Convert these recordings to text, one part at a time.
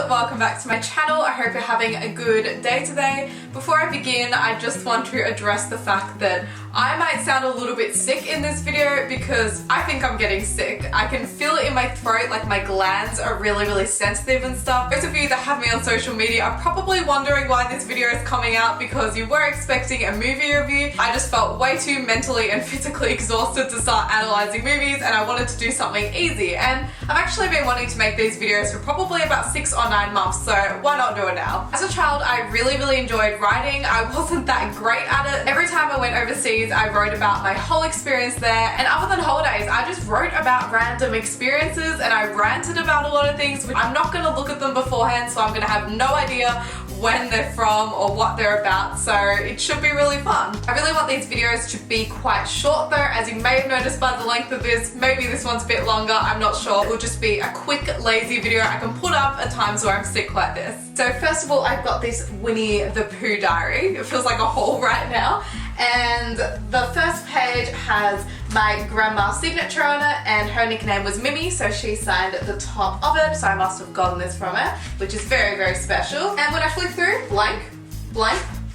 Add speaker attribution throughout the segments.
Speaker 1: welcome back to my channel. I hope you're having a good day today. Before I begin, I just want to address the fact that I might sound a little bit sick in this video because I think I'm getting sick. I can feel it in my throat, like my glands are really sensitive and stuff. Those of you that have me on social media are probably wondering why this video is coming out because you were expecting a movie review. I just felt way too mentally and physically exhausted to start analysing movies, and I wanted to do something easy. And I've actually been wanting to make these videos for probably about 6 or 9 months, so why not do it now? As a child, I really enjoyed writing. I wasn't that great at it. Every time I went overseas, I wrote about my whole experience there, and other than holidays, I just wrote about random experiences and I ranted about a lot of things. I'm not going to look at them beforehand, so I'm going to have no idea when they're from or what they're about, so it should be really fun. I really want these videos to be quite short though, as you may have noticed by the length of this. Maybe this one's a bit longer, I'm not sure. It will just be a quick, lazy video I can put up at times where I'm sick like this. So first of all, I've got this Winnie the Pooh diary. It feels like a haul right now. And the first page has my grandma's signature on it, and her nickname was Mimi, so she signed at the top of it, so I must have gotten this from her, which is very special. And when I flick through, blank.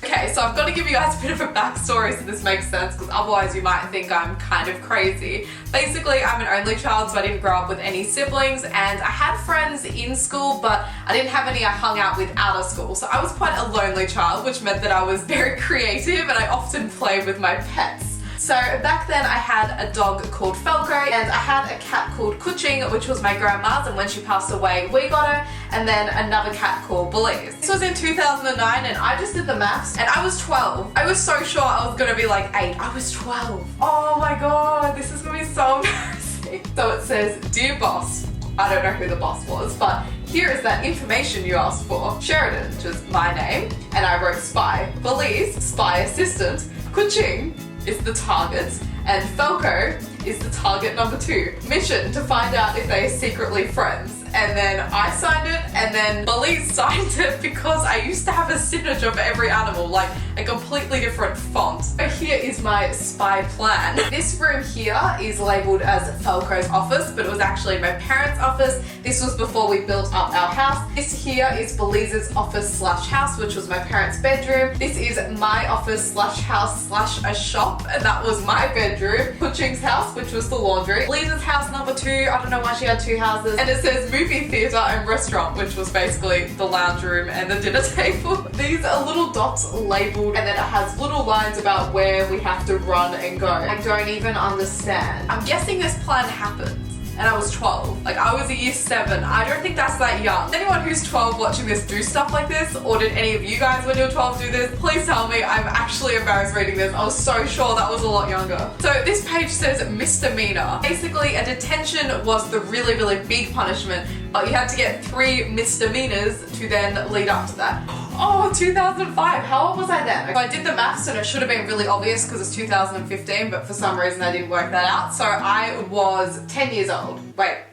Speaker 1: Okay, so I've got to give you guys a bit of a backstory so this makes sense, because otherwise you might think I'm kind of crazy. Basically, I'm an only child, so I didn't grow up with any siblings, and I had friends in school, but I didn't have any I hung out with out of school. So I was quite a lonely child, which meant that I was very creative and I often played with my pets. So back then I had a dog called Falco, and I had a cat called Kuching, which was my grandma's, and when she passed away we got her, and then another cat called Belize. This was in 2009 and I just did the maths and I was 12. I was so sure I was gonna be like 8. I was 12. Oh my god, this is gonna be so embarrassing. So it says, "Dear boss," I don't know who the boss was, but here is that information you asked for. Sheridan, which is my name, and I wrote spy. Belize, spy assistant. Kuching is the target, and Falco is the target number 2. Mission to find out if they are secretly friends. And then I signed it, and then Belize signed it because I used to have a signature for every animal, like a completely different font. So here is my spy plan. This room here is labelled as Falco's office, but it was actually my parents' office. This was before we built up our house. This here is Belize's office/house, which was my parents' bedroom. This is my office/house/a shop, and that was my bedroom. Kuching's house, which was the laundry. Belize's house number 2, I don't know why she had 2 houses. And it says movie theatre and restaurant, which was basically the lounge room and the dinner table. These are little dots labelled, and then it has little lines about where we have to run and go. I don't even understand. I'm guessing this plan happened and I was 12. Like, I was a year 7. I don't think that's that young. Does anyone who's 12 watching this do stuff like this? Or did any of you guys when you were 12 do this? Please tell me. I'm actually embarrassed reading this. I was so sure that was a lot younger. So this page says misdemeanor. Basically, a detention was the really big punishment, but you had to get 3 misdemeanors to then lead up to that. Oh, 2005. How old was I then? I did the maths and it should have been really obvious because it's 2015, but for some reason I didn't work that out. So I was 10 years old. Wait,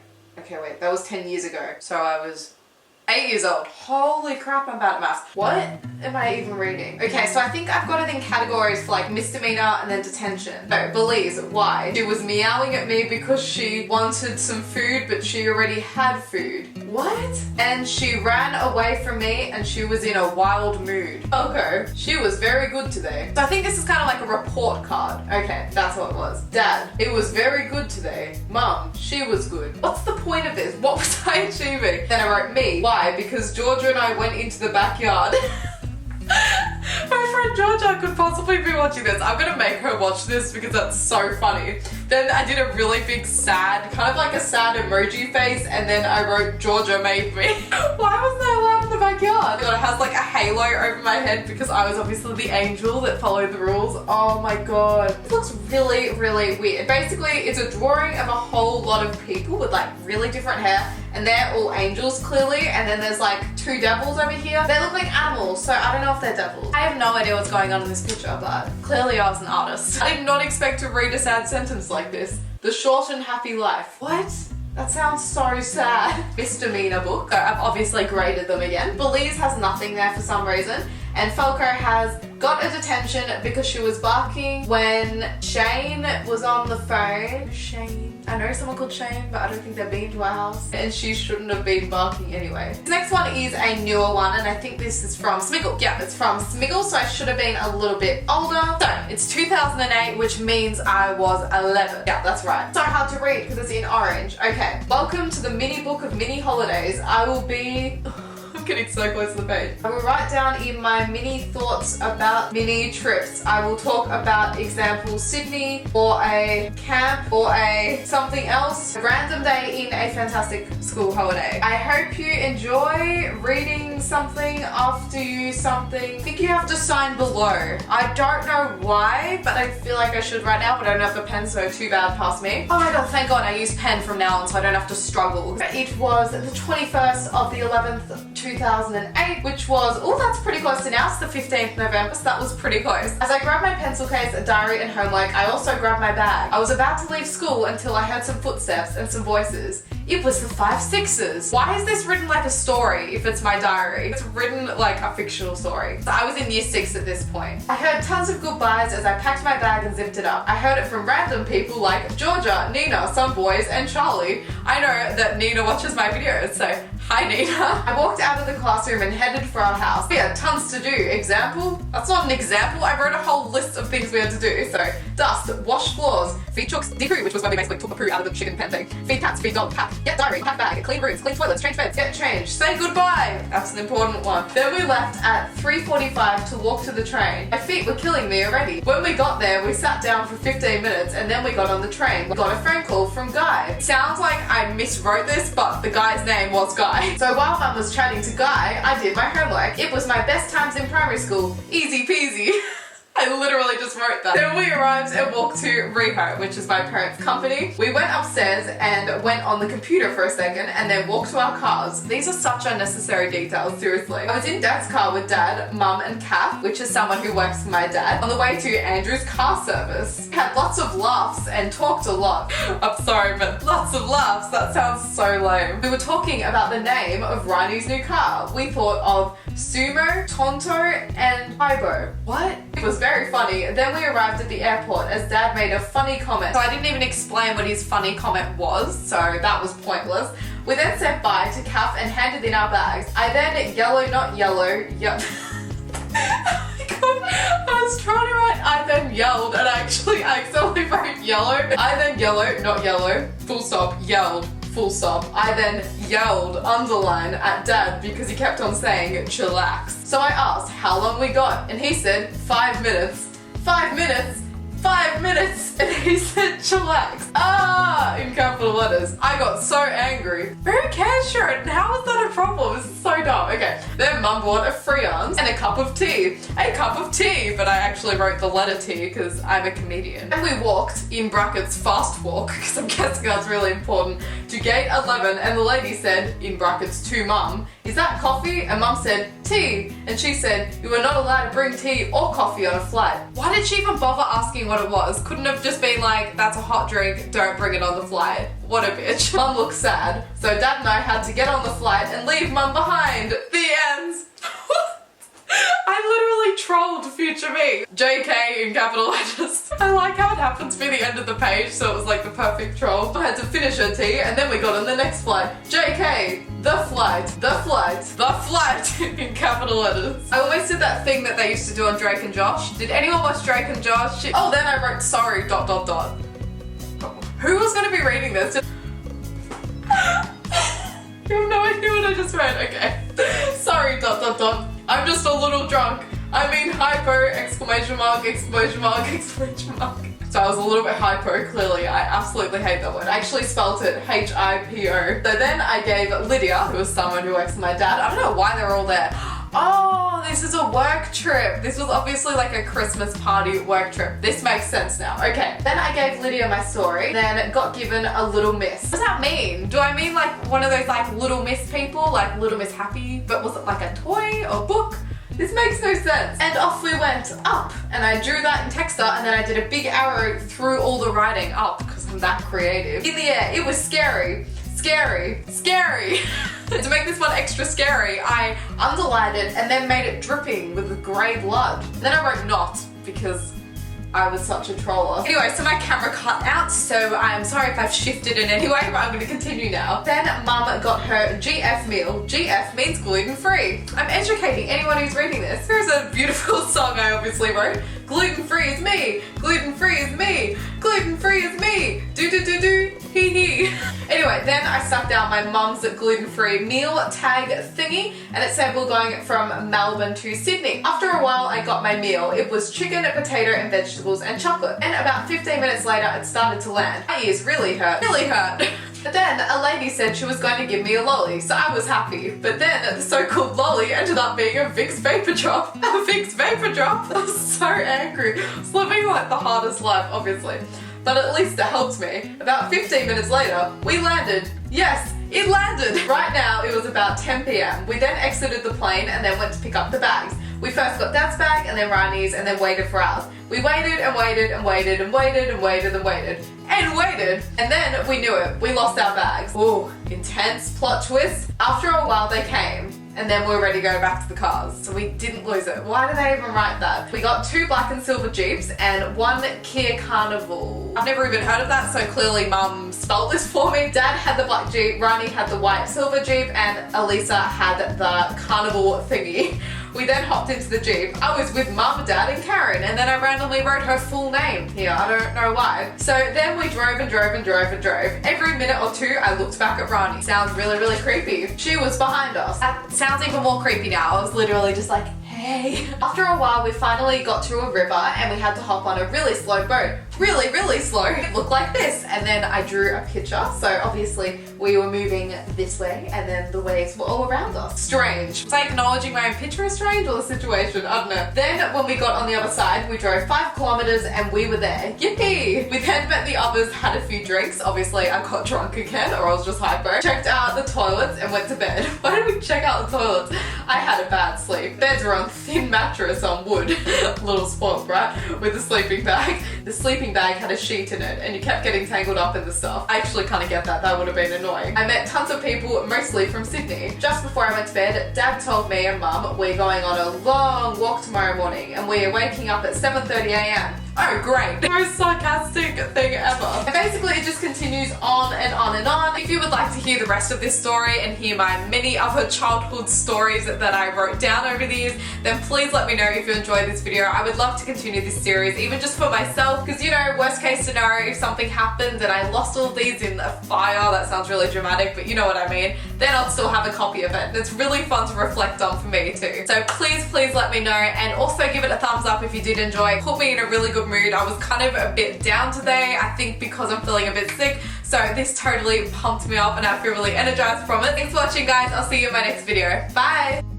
Speaker 1: that was 10 years ago. So I was 8 years old. Holy crap, I'm bad at maths. What am I even reading? Okay, so I think I've got it in categories for like misdemeanor and then detention. So, Belize, why? She was meowing at me because she wanted some food, but she already had food. What? And she ran away from me and she was in a wild mood. Falco, she was very good today. So I think this is kind of like a report card. Okay, that's what it was. Dad, it was very good today. Mum, she was good. What's the point of this? What was I achieving? Then I wrote me. Why? Because Georgia and I went into the backyard. My friend Georgia could possibly be watching this. I'm gonna make her watch this because that's so funny. Then I did a really big sad, kind of like a sad emoji face, and then I wrote Georgia made me. Why was I allowed in the backyard? God, it has like a halo over my head because I was obviously the angel that followed the rules. Oh my god. It looks really weird. Basically, it's a drawing of a whole lot of people with like really different hair, and they're all angels clearly, and then there's like 2 devils over here. They look like animals, so I don't know if they're devils. I have no idea what's going on in this picture, but clearly I was an artist. I did not expect to read a sad sentence like this. The short and happy life. What? That sounds so sad. Misdemeanor book. I've obviously graded them again. Belize has nothing there for some reason. And Falco has got a detention because she was barking when Shane was on the phone. Shane. I know someone called Shane, but I don't think they've been to our house. And she shouldn't have been barking anyway. The next one is a newer one, and I think this is from Smiggle. Yeah, it's from Smiggle, so I should have been a little bit older. So, it's 2008, which means I was 11. Yeah, that's right. So hard to read because it's in orange. Okay. Welcome to the mini book of mini holidays. I will be... I'm getting so close to the page. I will write down in my mini thoughts about mini trips. I will talk about example Sydney or a camp or a something else. A random day in a fantastic school holiday. I hope you enjoy reading something after you something. I think you have to sign below. I don't know why, but I feel like I should right now, but I don't have the pen, so too bad past me. Oh my god, thank god I use pen from now on so I don't have to struggle. It was the 21st of the 11th, 2008, which was, oh, that's pretty close to now. It's the 15th November, so that was pretty close. As I grabbed my pencil case, a diary and homework, I also grabbed my bag. I was about to leave school until I heard some footsteps and some voices. It was the 5-6ers. Why is this written like a story if it's my diary? It's written like a fictional story. So I was in year 6 at this point. I heard tons of goodbyes as I packed my bag and zipped it up. I heard it from random people like Georgia, Nina, some boys, and Charlie. I know that Nina watches my videos, so hi Nina. I walked out of the classroom and headed for our house. We had tons to do. Example? That's not an example. I wrote a whole list of things we had to do. So, dust, wash floors, feed chooks, de-poo, which was when we basically took the poo out of the chicken pen thing. Feed cats, feed dog, pack, get diary, pack bag, clean rooms, clean toilets, change beds, get changed, say goodbye. That's an important one. Then we left at 3:45 to walk to the train. My feet were killing me already. When we got there, we sat down for 15 minutes and then we got on the train. We got a phone call from Guy. Sounds like I miswrote this, but the guy's name was Guy. So while Mum was chatting to Guy, I did my homework. It was my best times in primary school. Easy peasy. I literally just wrote that. Then we arrived and walked to Reho, which is my parents' company. We went upstairs and went on the computer for a second and then walked to our cars. These are such unnecessary details, seriously. I was in Dad's car with Dad, Mum and Kath, which is someone who works for my dad, on the way to Andrew's car service. We had lots of laughs and talked a lot. I'm sorry, but lots of laughs, that sounds so lame. We were talking about the name of Rani's new car. We thought of Sumo, Tonto, and Hybo. What? It was very funny. Then we arrived at the airport as Dad made a funny comment. So I didn't even explain what his funny comment was, so that was pointless. We then said bye to Kath and handed in our bags. I then yep. Oh my god, I was trying to write I then yelled and actually I accidentally wrote yellow. I then not yellow, full stop, yelled. Full stop. I then yelled, underline, at Dad because he kept on saying, chillax. So I asked how long we got, and he said, 5 minutes. 5 minutes? 5 minutes! And he said, chillax. Ah! In capital letters. I got so angry. Who cares, Sharon? How is that a problem? This is so dumb. Okay. Then Mum bought a Freons and a cup of tea. A cup of tea, but I actually wrote the letter T because I'm a comedian. And we walked, in brackets, fast walk, because I'm guessing that's really important, to gate 11, and the lady said, in brackets, to Mum, is that coffee? And Mum said, tea. And she said, you are not allowed to bring tea or coffee on a flight. Why did she even bother asking what it was? Couldn't have just been like, that's a hot drink, don't bring it on the flight. What a bitch. Mum looked sad, so Dad and I had to get on the flight and leave Mum behind. The ends. I literally trolled future me. JK in capital letters. I like how it happened to be the end of the page, so it was like the perfect troll. I had to finish her tea and then we got on the next flight. JK, the flight in capital letters. I always did that thing that they used to do on Drake and Josh. Did anyone watch Drake and Josh? Oh, then I wrote sorry, ... Who was gonna be reading this? You have no idea what I just read. Okay. Sorry, ... I'm just a little drunk. I mean hypo, exclamation mark. So I was a little bit hypo, clearly. I absolutely hate that word. I actually spelt it H-I-P-O. So then I gave Lydia, who was someone who works for my dad. I don't know why they're all there. Oh, this is a work trip. This was obviously like a Christmas party work trip. This makes sense now. Okay. Then I gave Lydia my story, then got given a Little Miss. What does that mean? Do I mean like one of those like Little Miss people, like Little Miss Happy? But was it like a toy or book? This makes no sense. And off we went up, and I drew that in Texter, and then I did a big arrow through all the writing up because I'm that creative. In the air, it was scary. Scary. Scary. To make this one extra scary, I underlined it and then made it dripping with grey blood. And then I wrote not because I was such a troller. Anyway, so my camera cut out, so I'm sorry if I've shifted in any way, but I'm going to continue now. Then Mum got her GF meal. GF means gluten-free. I'm educating anyone who's reading this. There's a beautiful song I obviously wrote. Gluten-free is me. Gluten-free is me. Gluten-free is me. Do-do-do-do. Hee-hee. Anyway, then I stuck down my mum's gluten-free meal tag thingy, and it said we're going from Melbourne to Sydney. After a while, I got my meal. It was chicken, potato, and vegetables, and chocolate. And about 15 minutes later, it started to land. My ears really hurt. Really hurt. But then a lady said she was going to give me a lolly, so I was happy. But then the so-called lolly ended up being a Vicks vapor drop. A Vicks vapor drop? I was so angry. I was living like the hardest life, obviously. But at least it helped me. About 15 minutes later, we landed. Yes, it landed! Right now, it was about 10 p.m. We then exited the plane and then went to pick up the bags. We first got Dad's bag and then Rani's and then waited for ours. We waited and waited and waited and waited and waited and waited and waited. And then we knew it. We lost our bags. Ooh, intense plot twist. After a while they came and then we were ready to go back to the cars. So we didn't lose it. Why did they even write that? We got 2 black and silver Jeeps and 1 Kia Carnival. I've never even heard of that, so clearly Mum spelled this for me. Dad had the black Jeep, Rani had the white silver Jeep, and Elisa had the Carnival thingy. We then hopped into the Jeep. I was with Mum, Dad, and Karen, and then I randomly wrote her full name here. I don't know why. So then we drove and drove and drove and drove. Every minute or two, I looked back at Rani. Sounds really, really creepy. She was behind us. That sounds even more creepy now. I was literally just like, hey. After a while, we finally got to a river and we had to hop on a really slow boat. Really, really slow. It looked like this. And then I drew a picture. So obviously we were moving this way and then the waves were all around us. Strange. Was I acknowledging my own picture as strange or the situation? I don't know. Then when we got on the other side, we drove 5 kilometers and we were there. Yippee! We then met the others, had a few drinks. Obviously I got drunk again or I was just hypo. Checked out the toilets and went to bed. Why did we check out the toilets? I had a bad sleep. Beds were on thin mattress on wood. Little spoiled brat with a sleeping bag. The sleeping bag had a sheet in it and you kept getting tangled up in the stuff. I actually kind of get that. That would have been annoying. I met tons of people, mostly from Sydney. Just before I went to bed, Dad told me and Mum we're going on a long walk tomorrow morning and we're waking up at 7:30 a.m. Oh great, the most sarcastic thing ever. And basically it just continues on and on and on. If you would like to hear the rest of this story and hear my many other childhood stories that I wrote down over the years, then please let me know if you enjoyed this video. I would love to continue this series, even just for myself, because you know, worst case scenario, if something happened and I lost all these in a fire, that sounds really dramatic, but you know what I mean, then I'll still have a copy of it. And it's really fun to reflect on for me too. So please let me know, and also give it a thumbs up if you did enjoy. Put me in a really good mood. I was kind of a bit down today, I think because I'm feeling a bit sick, so this totally pumped me up and I feel really energized from it. Thanks for watching guys, I'll see you in my next video. Bye!